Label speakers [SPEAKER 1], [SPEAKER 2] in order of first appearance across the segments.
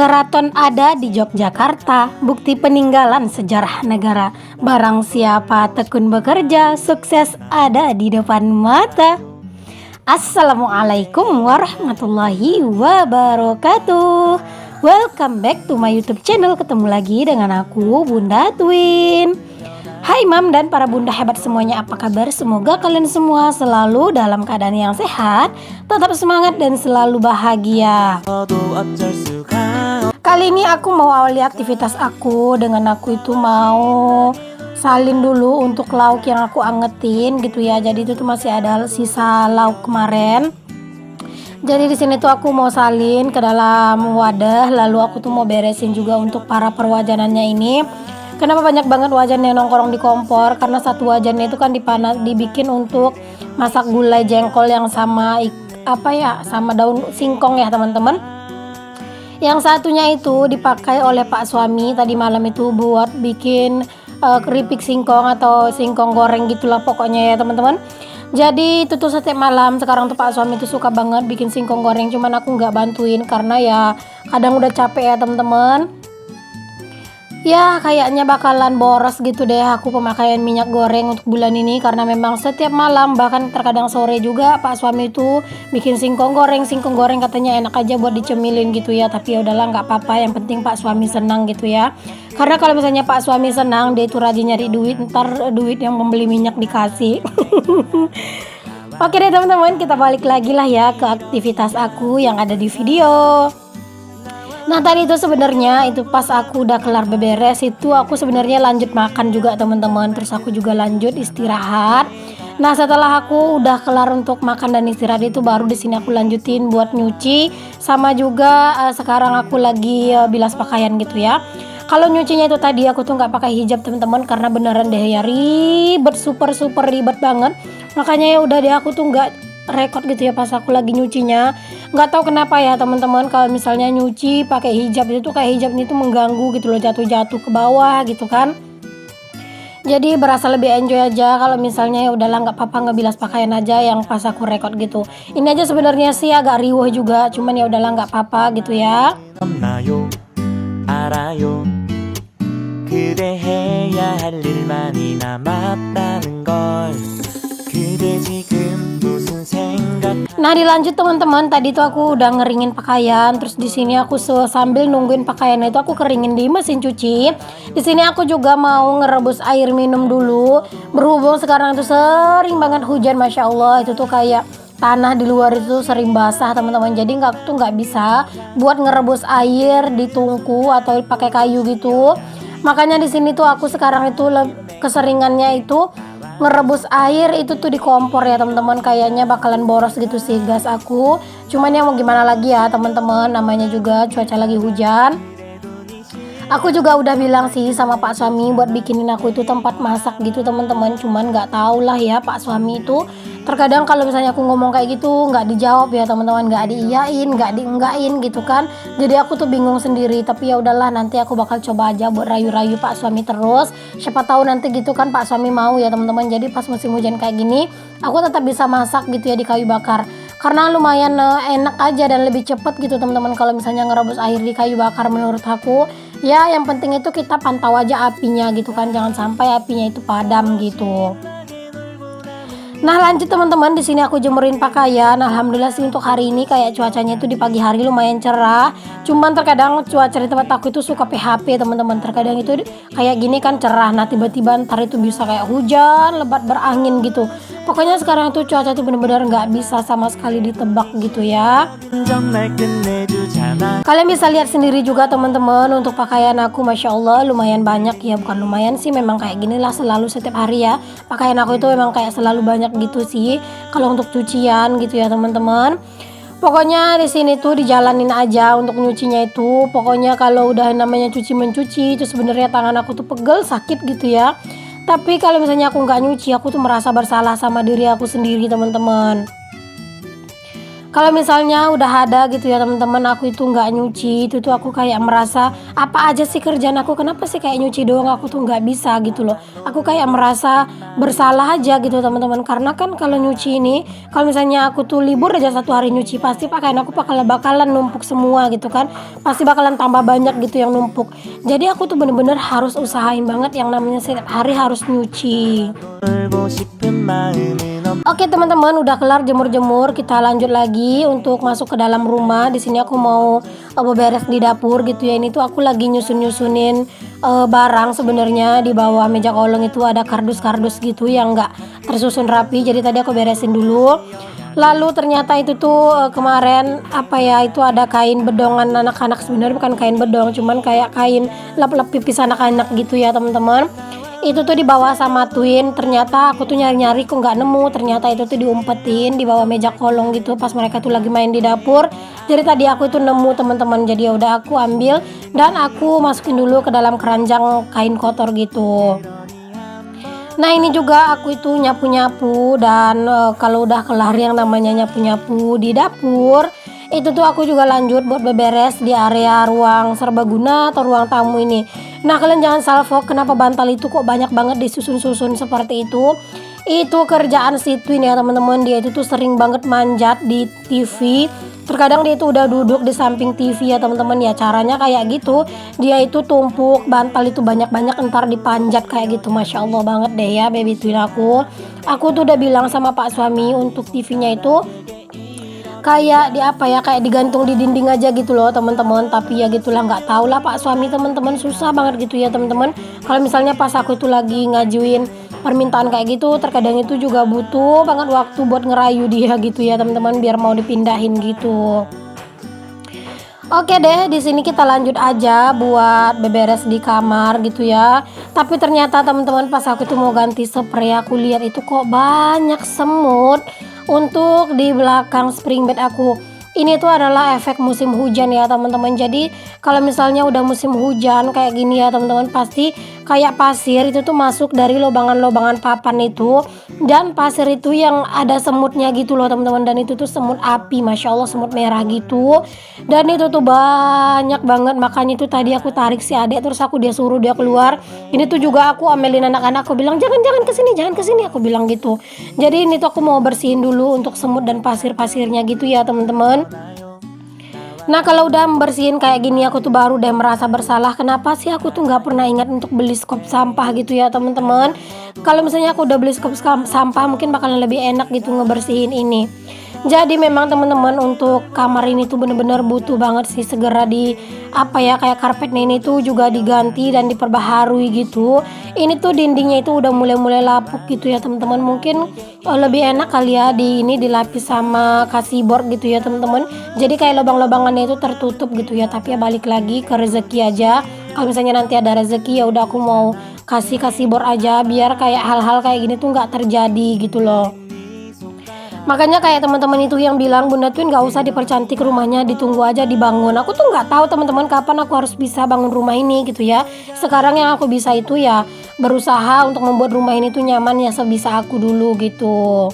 [SPEAKER 1] Keraton ada di Yogyakarta, bukti peninggalan sejarah negara. Barang siapa tekun bekerja, sukses ada di depan mata. Assalamualaikum warahmatullahi wabarakatuh. Welcome back to my YouTube channel. Ketemu lagi dengan aku, Bunda Twin. Hai Mam dan para bunda hebat semuanya, apa kabar? Semoga kalian semua selalu dalam keadaan yang sehat, tetap semangat dan selalu bahagia. Kali ini aku mau awali aktivitas aku dengan aku itu mau salin dulu untuk lauk yang aku angetin gitu ya. Jadi itu tuh masih ada sisa lauk kemarin. Jadi di sini tuh aku mau salin ke dalam wadah, lalu aku tuh mau beresin juga untuk para perwajanannya ini. Kenapa banyak banget wajan yang nongkrong di kompor? Karena satu wajannya itu kan dibikin untuk masak gulai jengkol yang sama sama daun singkong ya teman-teman. Yang satunya itu dipakai oleh Pak suami tadi malam itu buat bikin keripik singkong atau singkong goreng gitulah pokoknya ya teman-teman. Jadi itu tuh setiap malam sekarang tuh Pak suami tuh suka banget bikin singkong goreng, cuman aku nggak bantuin karena ya kadang udah capek ya teman-teman. Ya kayaknya bakalan boros gitu deh aku pemakaian minyak goreng untuk bulan ini, karena memang setiap malam bahkan terkadang sore juga Pak suami itu bikin singkong goreng katanya enak aja buat dicemilin gitu ya. Tapi ya udahlah nggak apa-apa, yang penting Pak suami senang gitu ya. Karena kalau misalnya Pak suami senang, dia itu rajin nyari duit, ntar duit yang membeli minyak dikasih. Oke deh teman-teman, kita balik lagi lah ya ke aktivitas aku yang ada di video. Nah tadi itu sebenarnya itu pas aku udah kelar beberes itu aku sebenarnya lanjut makan juga teman-teman. Terus aku juga lanjut istirahat. Nah setelah aku udah kelar untuk makan dan istirahat itu baru di sini aku lanjutin buat nyuci, sama juga sekarang aku lagi bilas pakaian gitu ya. Kalau nyucinya itu tadi aku tuh nggak pakai hijab teman-teman, karena beneran deh ya ribet, super ribet banget. Makanya ya udah deh aku tuh nggak rekod gitu ya pas aku lagi nyucinya. Nggak tahu kenapa ya teman-teman, kalau misalnya nyuci pakai hijab itu kayak hijab ini tuh mengganggu gitu loh, jatuh ke bawah gitu kan. Jadi berasa lebih enjoy aja kalau misalnya ya udahlah nggak apa-apa ngebilas pakaian aja yang pas aku rekod gitu. Ini aja sebenarnya sih agak riuh juga, cuman ya udahlah nggak apa-apa gitu ya. Nah dilanjut teman-teman, tadi tuh aku udah ngeringin pakaian, terus di sini aku sambil nungguin pakaian itu aku keringin di mesin cuci. Di sini aku juga mau ngerebus air minum dulu. Berhubung sekarang itu sering banget hujan, masya Allah itu tuh kayak tanah di luar itu sering basah teman-teman. Jadi nggak bisa buat ngerebus air di tungku atau pakai kayu gitu. Makanya di sini tuh aku sekarang itu keseringannya itu ngerebus air itu tuh di kompor ya teman-teman. Kayaknya bakalan boros gitu sih gas aku, cuman ya mau gimana lagi ya teman-teman, namanya juga cuaca lagi hujan. Aku juga udah bilang sih sama Pak suami buat bikinin aku itu tempat masak gitu teman-teman, cuman nggak tahu lah ya Pak suami itu terkadang kalau misalnya aku ngomong kayak gitu nggak dijawab ya teman-teman, nggak diiyain, nggak dienggain gitu kan. Jadi aku tuh bingung sendiri. Tapi ya udahlah, nanti aku bakal coba aja buat rayu-rayu Pak suami terus. Siapa tahu nanti gitu kan Pak suami mau ya teman-teman. Jadi pas musim hujan kayak gini aku tetap bisa masak gitu ya di kayu bakar, karena lumayan enak aja dan lebih cepet gitu teman-teman kalau misalnya ngerebus air di kayu bakar menurut aku. Ya yang penting itu kita pantau aja apinya gitu kan, jangan sampai apinya itu padam gitu. Nah lanjut teman-teman, di sini aku jemurin pakaian. Alhamdulillah sih untuk hari ini kayak cuacanya itu di pagi hari lumayan cerah. Cuman terkadang cuaca di tempat aku itu suka PHP teman-teman. Terkadang itu kayak gini kan cerah, nah tiba-tiba ntar itu bisa kayak hujan lebat berangin gitu. Pokoknya sekarang itu cuaca itu bener-bener nggak bisa sama sekali ditebak gitu ya. Kalian bisa lihat sendiri juga teman-teman, untuk pakaian aku masya Allah lumayan banyak ya. Bukan lumayan sih, memang kayak gini lah selalu setiap hari ya. Pakaian aku itu memang kayak selalu banyak gitu sih kalau untuk cucian gitu ya teman-teman. Pokoknya di sini tuh dijalanin aja untuk nyucinya itu. Pokoknya kalau udah namanya cuci mencuci itu sebenarnya tangan aku tuh pegel, sakit gitu ya. Tapi kalau misalnya aku nggak nyuci, aku tuh merasa bersalah sama diri aku sendiri teman-teman. Kalau misalnya udah ada gitu ya teman-teman, aku itu nggak nyuci, itu tuh aku kayak merasa apa aja sih kerjaan aku, kenapa sih kayak nyuci doang aku tuh nggak bisa gitu loh. Aku kayak merasa bersalah aja gitu teman-teman, karena kan kalau nyuci ini, kalau misalnya aku tuh libur aja 1 hari nyuci, pasti pakaian aku bakalan numpuk semua gitu kan, pasti bakalan tambah banyak gitu yang numpuk. Jadi aku tuh bener-bener harus usahain banget yang namanya setiap hari harus nyuci. Oke teman-teman, udah kelar jemur-jemur, kita lanjut lagi untuk masuk ke dalam rumah. Di sini aku mau beberes di dapur gitu ya. Ini tuh aku lagi nyusun-nyusunin barang sebenarnya. Di bawah meja kolong itu ada kardus-kardus gitu yang nggak tersusun rapi. Jadi tadi aku beresin dulu. Lalu ternyata itu tuh kemarin apa ya, itu ada kain bedongan anak-anak, sebenarnya bukan kain bedong, cuman kayak kain lap-lap pipis anak-anak gitu ya teman-teman. Itu tuh dibawa sama Twin, ternyata aku tuh nyari-nyari kok nggak nemu, ternyata itu tuh diumpetin di bawah meja kolong gitu pas mereka tuh lagi main di dapur. Jadi tadi aku itu nemu teman-teman, jadi ya udah aku ambil dan aku masukin dulu ke dalam keranjang kain kotor gitu. Nah ini juga aku itu nyapu-nyapu dan kalau udah kelar yang namanya nyapu-nyapu di dapur, itu tuh aku juga lanjut buat beberes di area ruang serbaguna atau ruang tamu ini. Nah kalian jangan salfok kenapa bantal itu kok banyak banget disusun-susun seperti itu. Itu kerjaan si Twin ya teman-teman, dia itu tuh sering banget manjat di TV. Terkadang dia itu udah duduk di samping TV ya teman-teman ya, caranya kayak gitu. Dia itu tumpuk bantal itu banyak-banyak entar dipanjat kayak gitu. Masya Allah banget deh ya baby Twin aku. Aku tuh udah bilang sama Pak suami untuk TV-nya itu kayak di apa ya, kayak digantung di dinding aja gitu loh teman-teman, tapi ya gitulah, nggak tahu lah Pak suami teman-teman, susah banget gitu ya teman-teman. Kalau misalnya pas aku itu lagi ngajuin permintaan kayak gitu, terkadang itu juga butuh banget waktu buat ngerayu dia gitu ya teman-teman, biar mau dipindahin gitu. Oke deh, di sini kita lanjut aja buat beberes di kamar gitu ya. Tapi ternyata teman-teman pas aku tuh mau ganti spray, aku lihat itu kok banyak semut untuk di belakang spring bed aku. Ini tuh adalah efek musim hujan ya teman-teman. Jadi kalau misalnya udah musim hujan kayak gini ya teman-teman, pasti kayak pasir itu tuh masuk dari lobangan-lobangan papan itu, dan pasir itu yang ada semutnya gitu loh teman-teman, dan itu tuh semut api, masya Allah, semut merah gitu. Dan itu tuh banyak banget, makanya itu tadi aku tarik si adek, terus aku dia suruh dia keluar. Ini tuh juga aku amelin anak-anak, aku bilang jangan kesini, aku bilang gitu. Jadi ini tuh aku mau bersihin dulu untuk semut dan pasir-pasirnya gitu ya teman-teman. Nah kalau udah membersihin kayak gini, aku tuh baru deh merasa bersalah. Kenapa sih aku tuh nggak pernah ingat untuk beli skop sampah gitu ya teman-teman. Kalau misalnya aku udah beli skop sampah, mungkin bakalan lebih enak gitu ngebersihin ini. Jadi memang teman-teman untuk kamar ini tuh bener-bener butuh banget sih segera di apa ya, kayak karpetnya ini tuh juga diganti dan diperbaharui gitu. Ini tuh dindingnya itu udah mulai-mulai lapuk gitu ya teman-teman. Mungkin lebih enak kali ya di ini dilapis sama kasih board gitu ya teman-teman. Jadi kayak lubang-lubangannya itu tertutup gitu ya. Tapi ya balik lagi ke rezeki aja. Kalau misalnya nanti ada rezeki ya udah aku mau kasih board aja biar kayak hal-hal kayak gini tuh nggak terjadi gitu loh. Makanya kayak teman-teman itu yang bilang Bunda Twin nggak usah dipercantik rumahnya, ditunggu aja dibangun. Aku tuh nggak tahu teman-teman kapan aku harus bisa bangun rumah ini gitu ya. Sekarang yang aku bisa itu ya berusaha untuk membuat rumah ini tuh nyaman ya sebisa aku dulu gitu.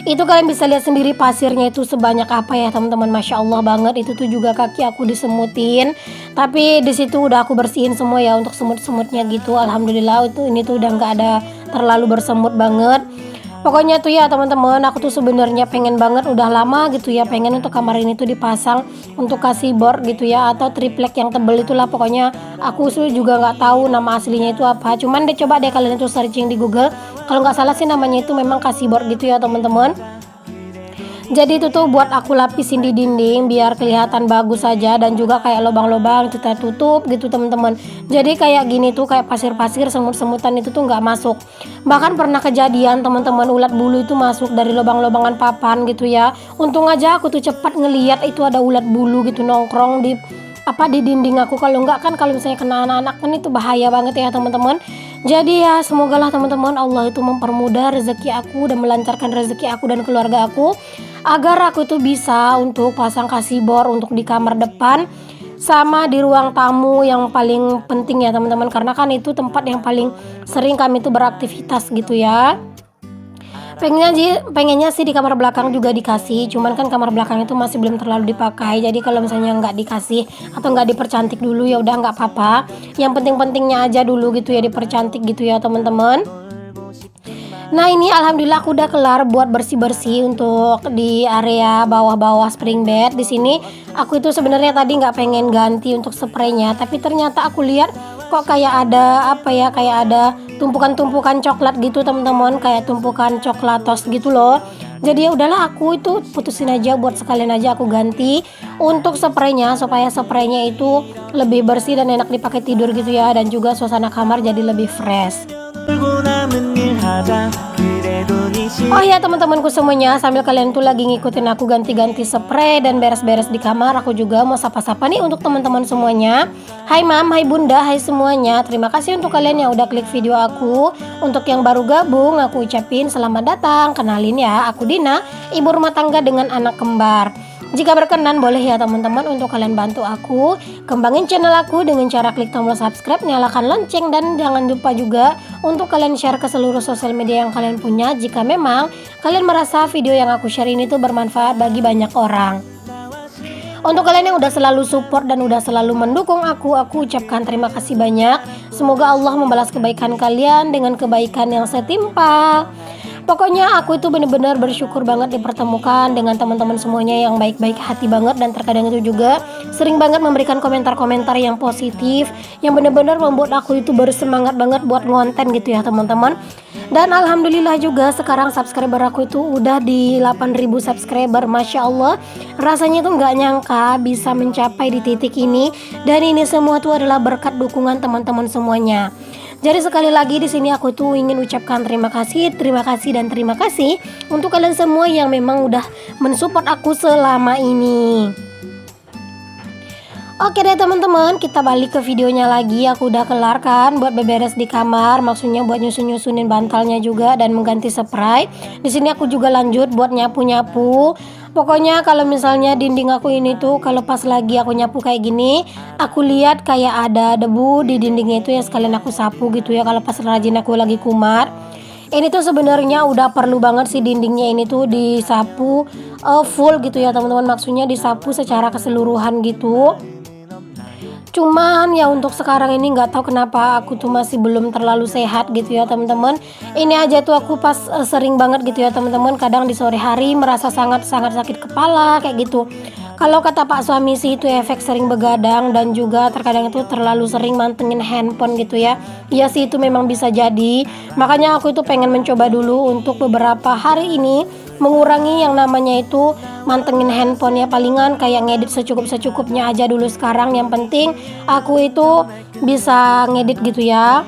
[SPEAKER 1] Itu kalian bisa lihat sendiri pasirnya itu sebanyak apa ya teman-teman, masya Allah banget. Itu tuh juga kaki aku disemutin, tapi di situ udah aku bersihin semua ya untuk semut-semutnya gitu. Alhamdulillah itu ini tuh udah nggak ada terlalu bersemut banget. Pokoknya tuh ya teman-teman, aku tuh sebenarnya pengen banget, udah lama gitu ya, pengen untuk kamar ini tuh dipasang untuk kasih board gitu ya, atau triplek yang tebel itulah. Pokoknya aku juga nggak tahu nama aslinya itu apa, cuman deh coba deh kalian itu searching di Google. Kalau nggak salah sih namanya itu memang kasih board gitu ya teman-teman. Jadi itu tuh buat aku lapisin di dinding biar kelihatan bagus saja, dan juga kayak lubang-lubang kita tutup gitu teman-teman. Jadi kayak gini tuh kayak pasir-pasir, semut-semutan itu tuh nggak masuk. Bahkan pernah kejadian teman-teman ulat bulu itu masuk dari lubang-lubangan papan gitu ya. Untung aja aku tuh cepat ngeliat itu ada ulat bulu gitu nongkrong di apa di dinding aku. Kalau nggak kan, kalau misalnya kena anak-anak kan itu bahaya banget ya teman-teman. Jadi ya semogalah teman-teman Allah itu mempermudah rezeki aku dan melancarkan rezeki aku dan keluarga aku, agar aku tuh bisa untuk pasang kasih bor untuk di kamar depan sama di ruang tamu yang paling penting ya teman-teman, karena kan itu tempat yang paling sering kami tuh beraktivitas gitu ya. Pengennya sih di kamar belakang juga dikasih, cuman kan kamar belakang itu masih belum terlalu dipakai. Jadi kalau misalnya nggak dikasih atau nggak dipercantik dulu ya udah nggak apa-apa. Yang penting-pentingnya aja dulu gitu ya dipercantik gitu ya teman-teman. Nah ini alhamdulillah aku udah kelar buat bersih-bersih untuk di area bawah-bawah spring bed. Di sini aku itu sebenarnya tadi nggak pengen ganti untuk spraynya, tapi ternyata aku lihat kok kayak ada kayak ada tumpukan-tumpukan coklat gitu teman-teman, kayak tumpukan coklat toast gitu loh. Jadi ya udahlah aku itu putusin aja buat sekalian aja aku ganti untuk spraynya supaya spraynya itu lebih bersih dan enak dipakai tidur gitu ya, dan juga suasana kamar jadi lebih fresh. Oh ya teman-temanku semuanya, sambil kalian tuh lagi ngikutin aku ganti-ganti spray dan beres-beres di kamar, aku juga mau sapa-sapa nih untuk teman-teman semuanya. Hai Mam, hai Bunda, hai semuanya. Terima kasih untuk kalian yang udah klik video aku. Untuk yang baru gabung, aku ucapin selamat datang. Kenalin ya, aku Dina, ibu rumah tangga dengan anak kembar. Jika berkenan boleh ya teman-teman untuk kalian bantu aku kembangin channel aku dengan cara klik tombol subscribe, nyalakan lonceng, dan jangan lupa juga untuk kalian share ke seluruh sosial media yang kalian punya jika memang kalian merasa video yang aku share ini tuh bermanfaat bagi banyak orang. Untuk kalian yang udah selalu support dan udah selalu mendukung aku ucapkan terima kasih banyak. Semoga Allah membalas kebaikan kalian dengan kebaikan yang setimpal. Pokoknya aku itu benar-benar bersyukur banget dipertemukan dengan teman-teman semuanya yang baik-baik hati banget, dan terkadang itu juga sering banget memberikan komentar-komentar yang positif yang benar-benar membuat aku itu bersemangat banget buat ngonten gitu ya teman-teman. Dan alhamdulillah juga sekarang subscriber aku itu udah di 8.000 subscriber, Masya Allah. Rasanya tuh nggak nyangka bisa mencapai di titik ini, dan ini semua tuh adalah berkat dukungan teman-teman semuanya. Jadi sekali lagi di sini aku tuh ingin ucapkan terima kasih dan terima kasih untuk kalian semua yang memang udah mensupport aku selama ini. Oke deh teman-teman, kita balik ke videonya lagi. Aku udah kelar kan buat beberes di kamar, maksudnya buat nyusun-nyusunin bantalnya juga dan mengganti spray. Di sini aku juga lanjut buat nyapu-nyapu. Pokoknya kalau misalnya dinding aku ini tuh kalau pas lagi aku nyapu kayak gini, aku lihat kayak ada debu di dindingnya itu ya sekalian aku sapu gitu ya kalau pas rajin aku lagi kumat. Ini tuh sebenarnya udah perlu banget sih dindingnya ini tuh disapu full gitu ya teman-teman, maksudnya disapu secara keseluruhan gitu. Cuman ya untuk sekarang ini nggak tahu kenapa aku tuh masih belum terlalu sehat gitu ya teman-teman. Ini aja tuh aku pas sering banget gitu ya teman-teman, kadang di sore hari merasa sangat sakit kepala kayak gitu. Kalau kata Pak suami sih itu efek sering begadang dan juga terkadang itu terlalu sering mantengin handphone gitu ya. Iya sih itu memang bisa jadi. Makanya aku itu pengen mencoba dulu untuk beberapa hari ini mengurangi yang namanya itu mantengin handphone ya, palingan kayak ngedit secukupnya aja dulu sekarang. Yang penting aku itu bisa ngedit gitu ya.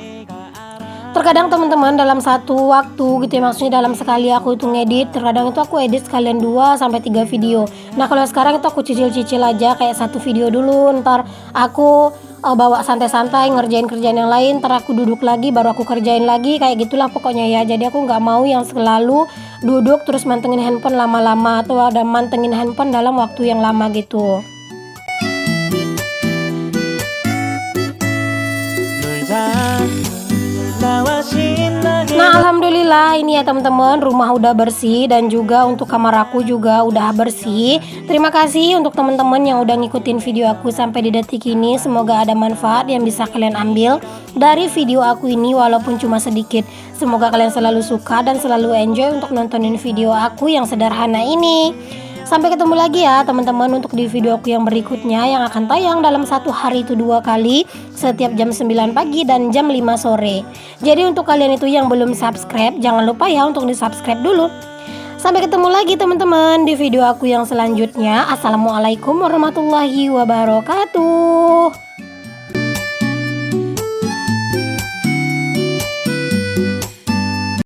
[SPEAKER 1] Terkadang teman-teman dalam satu waktu gitu ya, maksudnya dalam sekali aku itu ngedit, terkadang itu aku edit sekalian 2-3 video. Nah kalau sekarang itu aku cicil-cicil aja kayak satu video dulu, ntar aku bawa santai-santai ngerjain kerjaan yang lain, ntar aku duduk lagi baru aku kerjain lagi, kayak gitulah pokoknya ya. Jadi aku nggak mau yang selalu duduk terus mantengin handphone lama-lama atau ada mantengin handphone dalam waktu yang lama gitu. Nah alhamdulillah ini ya teman-teman, rumah udah bersih dan juga untuk kamar aku juga udah bersih. Terima kasih untuk teman-teman yang udah ngikutin video aku sampai di detik ini. Semoga ada manfaat yang bisa kalian ambil dari video aku ini walaupun cuma sedikit. Semoga kalian selalu suka dan selalu enjoy untuk nontonin video aku yang sederhana ini. Sampai ketemu lagi ya teman-teman untuk di video aku yang berikutnya yang akan tayang dalam satu hari itu 2 kali, setiap jam 9 pagi dan jam 5 sore. Jadi untuk kalian itu yang belum subscribe, jangan lupa ya untuk di subscribe dulu. Sampai ketemu lagi teman-teman di video aku yang selanjutnya. Assalamualaikum warahmatullahi wabarakatuh.